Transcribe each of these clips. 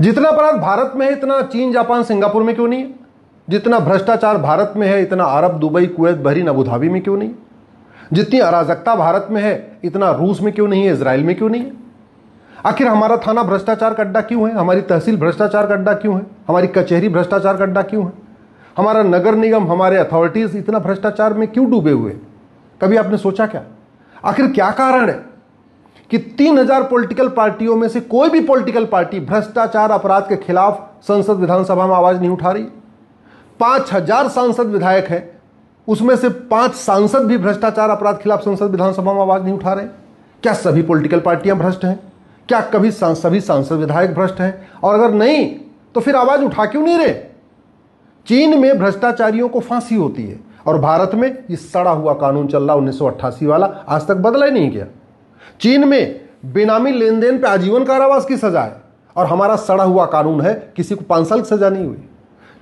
जितना अपराध भारत में है इतना चीन, जापान, सिंगापुर में क्यों नहीं है? जितना भ्रष्टाचार भारत में है इतना Arab, Dubai, Kuwait, Bahrain, Abu Dhabi में क्यों नहीं? जितनी अराजकता भारत में है इतना रूस में क्यों नहीं है, इजराइल में क्यों नहीं है? आखिर हमारा थाना भ्रष्टाचार का अड्डा क्यों है? हमारी तहसील भ्रष्टाचार का अड्डा क्यों है? हमारी कचहरी भ्रष्टाचार का अड्डा क्यों है? हमारा नगर निगम, हमारे अथॉरिटीज इतना भ्रष्टाचार में क्यों डूबे हुए? कभी आपने सोचा क्या? आखिर क्या कारण है कि 3000 पॉलिटिकल पार्टियों में से कोई भी पॉलिटिकल पार्टी भ्रष्टाचार अपराध के खिलाफ संसद विधानसभा में आवाज नहीं उठा रही? 5000 सांसद विधायक हैं, उसमें से 5 सांसद भी भ्रष्टाचार अपराध खिलाफ संसद विधानसभा में आवाज नहीं उठा रहे? क्या सभी पॉलिटिकल पार्टियां भ्रष्ट हैं? क्या कभी सभी सांसद विधायक भ्रष्ट हैं? और अगर नहीं तो फिर आवाज उठा क्यों नहीं रहे? चीन में भ्रष्टाचारियों को फांसी होती है और भारत में ये सड़ा हुआ कानून चल रहा 1988 वाला, आज तक बदला ही नहीं गया। चीन में बेनामी लेन देन पे आजीवन कारावास की सजा है और हमारा सड़ा हुआ कानून है, किसी को 5 साल की सजा नहीं हुई।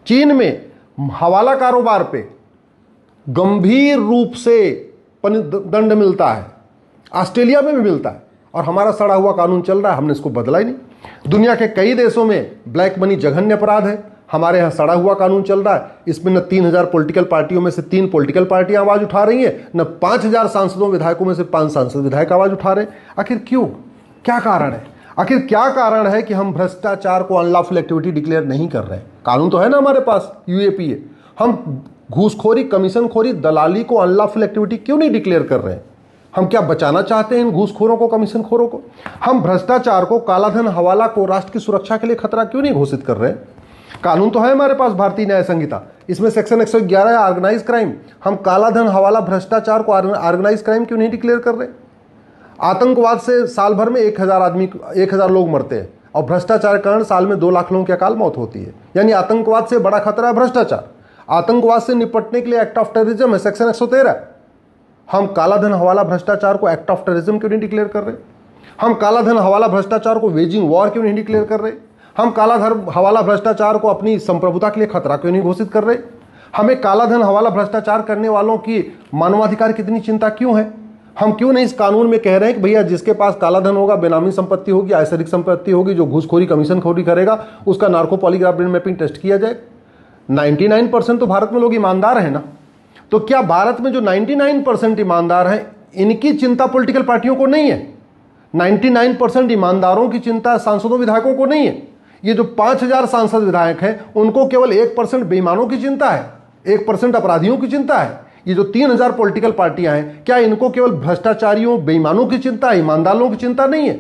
चीन में हवाला कारोबार पे गंभीर रूप से दंड मिलता है, ऑस्ट्रेलिया में भी मिलता है और हमारा सड़ा हुआ कानून चल रहा है, हमने इसको बदला ही नहीं। दुनिया के कई देशों में ब्लैक मनी जघन्य अपराध है, हमारे यहां सड़ा हुआ कानून चल रहा है। इसमें न 3000 पॉलिटिकल पार्टियों में से 3 पॉलिटिकल पार्टियां आवाज उठा रही हैं, न 5000 सांसदों विधायकों में से 5 सांसद विधायक आवाज उठा रहे हैं। आखिर क्यों? क्या कारण है? आखिर क्या कारण है कि हम भ्रष्टाचार को अनलॉफुल एक्टिविटी डिक्लेयर नहीं कर रहे हैं? कानून तो है ना हमारे पास, यूएपीए। हम घूसखोरी, कमीशनखोरी, दलाली को अनलॉफुल एक्टिविटी क्यों नहीं डिक्लेयर कर रहे हैं? हम क्या बचाना चाहते हैं इन घूसखोरों को, कमीशनखोरों को? हम भ्रष्टाचार को, कालाधन, हवाला को राष्ट्र की सुरक्षा के लिए खतरा क्यों नहीं घोषित कर रहे हैं? कानून तो है हमारे पास, भारतीय न्याय संहिता, इसमें सेक्शन 111 है ऑर्गेनाइज क्राइम। हम कालाधन, हवाला, भ्रष्टाचार को ऑर्गेनाइज क्राइम क्यों नहीं डिक्लेयर कर रहे? आतंकवाद से साल भर में 1000 लोग मरते हैं और भ्रष्टाचार के कारण साल में 2 लाख लोगों की अकाल मौत होती है। यानी आतंकवाद से बड़ा खतरा है भ्रष्टाचार। आतंकवाद से निपटने के लिए एक्ट ऑफ टेररिज्म है, सेक्शन 113। हम कालाधन, हवाला, भ्रष्टाचार को एक्ट ऑफ टेररिज्म क्यों नहीं डिक्लेयर कर रहे? हम कालाधन, हवाला, भ्रष्टाचार को वेजिंग वॉर क्यों नहीं डिक्लेयर कर रहे? हम कालाधन, हवाला, भ्रष्टाचार को अपनी संप्रभुता के लिए खतरा क्यों नहीं घोषित कर रहे? हमें कालाधन, हवाला, भ्रष्टाचार करने वालों की मानवाधिकार कितनी चिंता क्यों है? हम क्यों नहीं इस कानून में कह रहे हैं कि भैया जिसके पास कालाधन होगा, बेनामी संपत्ति होगी, ऐसरिक संपत्ति होगी, जो घूसखोरी, कमीशनखोरी करेगा, उसका narco polygraph brain mapping test किया जाए? 99% तो भारत में लोग ईमानदार हैं ना, तो क्या भारत में जो 99% ईमानदार हैं इनकी चिंता पॉलिटिकल पार्टियों को नहीं है? 99% ईमानदारों की चिंता सांसदों, विधायकों को नहीं है? ये जो 5000 सांसद विधायक हैं उनको केवल 1% बेईमानों की चिंता है, 1% अपराधियों की चिंता है। ये जो 3000 पॉलिटिकल पार्टियां हैं, क्या इनको केवल भ्रष्टाचारियों, बेईमानों की चिंता है, ईमानदारों की चिंता नहीं है?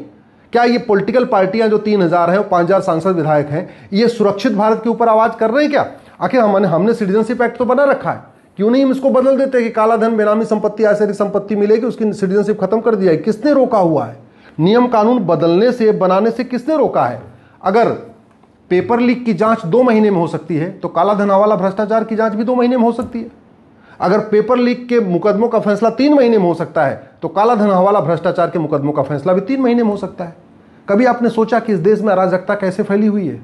क्या ये पॉलिटिकल पार्टियां जो 3000 हैं, 5000 सांसद विधायक हैं, ये सुरक्षित भारत के ऊपर आवाज कर रहे हैं क्या? आखिर हमने सिटीजनशिप एक्ट तो बना रखा है, क्यों नहीं हम इसको बदल देते कि काला धन, बेनामी संपत्ति, ऐसी संपत्ति मिलेगी, उसकी सिटीजनशिप खत्म कर दिया है? किसने रोका हुआ है? नियम कानून बदलने से, बनाने से किसने रोका है? अगर पेपर लीक की जांच 2 महीने में हो सकती है तो काला धन, हवाला, भ्रष्टाचार की जांच भी 2 महीने में हो सकती है। अगर पेपर लीक के मुकदमों का फैसला 3 महीने में हो सकता है तो काला धन, हवाला, भ्रष्टाचार के मुकदमों का फैसला भी 3 महीने में हो सकता है। कभी आपने सोचा कि इस देश में अराजकता कैसे फैली हुई है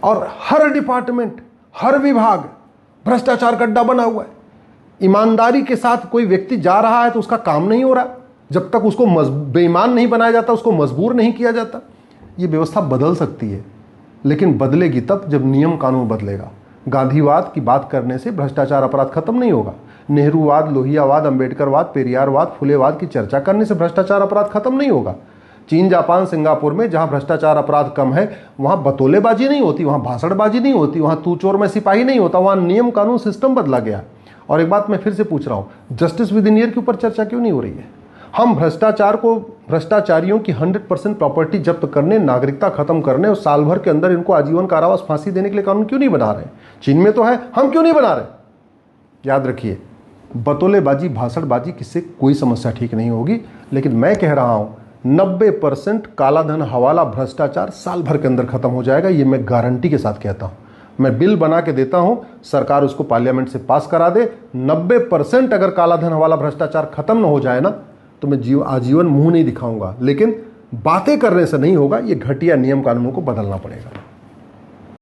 और हर डिपार्टमेंट, हर विभाग भ्रष्टाचार का अड्डा बना हुआ है? ईमानदारी के साथ कोई व्यक्ति जा रहा है तो उसका काम नहीं हो रहा जब तक उसको बेईमान नहीं बनाया जाता, उसको मजबूर नहीं किया जाता। ये व्यवस्था बदल सकती है, लेकिन बदलेगी तब जब नियम कानून बदलेगा। गांधीवाद की बात करने से भ्रष्टाचार अपराध खत्म नहीं होगा। नेहरूवाद, लोहियावाद, अंबेडकरवाद, पेरियारवाद, फुलेवाद की चर्चा करने से भ्रष्टाचार अपराध खत्म नहीं होगा। चीन, जापान, सिंगापुर में जहां भ्रष्टाचार अपराध कम है वहां बतौलेबाजी नहीं होती, वहां भाषणबाजी नहीं होती, वहां तू चोर मैं सिपाही नहीं होता, वहां नियम कानून सिस्टम बदला गया। और एक बात मैं फिर से पूछ रहा हूं, जस्टिस विद इन ईयर के ऊपर चर्चा क्यों नहीं हो रही है? हम भ्रष्टाचारियों की 100% प्रॉपर्टी जब्त करने, नागरिकता खत्म करने और साल भर के अंदर इनको आजीवन कारावास, फांसी देने के लिए कानून क्यों नहीं बना रहे? चीन में तो है, हम क्यों नहीं बना रहे? याद रखिए, बतौलेबाजी, भाषणबाजी किससे कोई समस्या ठीक नहीं होगी, लेकिन मैं कह रहा हूं 90% कालाधन, हवाला, भ्रष्टाचार साल भर के अंदर खत्म हो जाएगा। ये मैं गारंटी के साथ कहता हूं। मैं बिल बना के देता हूं, सरकार उसको पार्लियामेंट से पास करा दे। 90% अगर कालाधन, हवाला, भ्रष्टाचार खत्म ना हो जाए ना तो मैं आजीवन मुंह नहीं दिखाऊंगा, लेकिन बातें करने से नहीं होगा। ये घटिया नियम कानूनों को बदलना पड़ेगा।